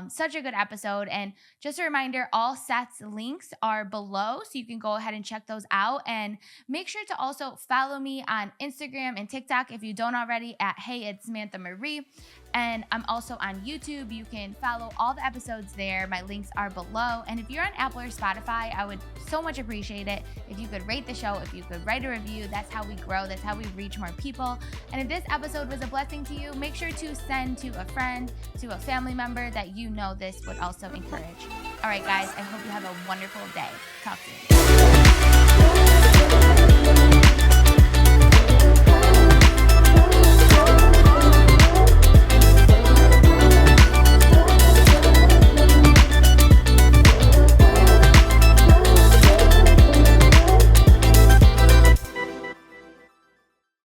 such a good episode. And just a reminder, all Seth's links are below, so you can go ahead and check those out. And make sure to also follow me on Instagram and TikTok if you don't already at Hey, it's Samantha Marie. And I'm also on YouTube. You can follow all the episodes there. My links are below. And if you're on Apple or Spotify, I would so much appreciate it if you could rate the show, if you could write a review. That's how we grow. That's how we reach more people. And if this episode was a blessing to you, make sure to send to a friend, to a family member that you know this would also encourage. All right, guys, I hope you have a wonderful day. Talk soon.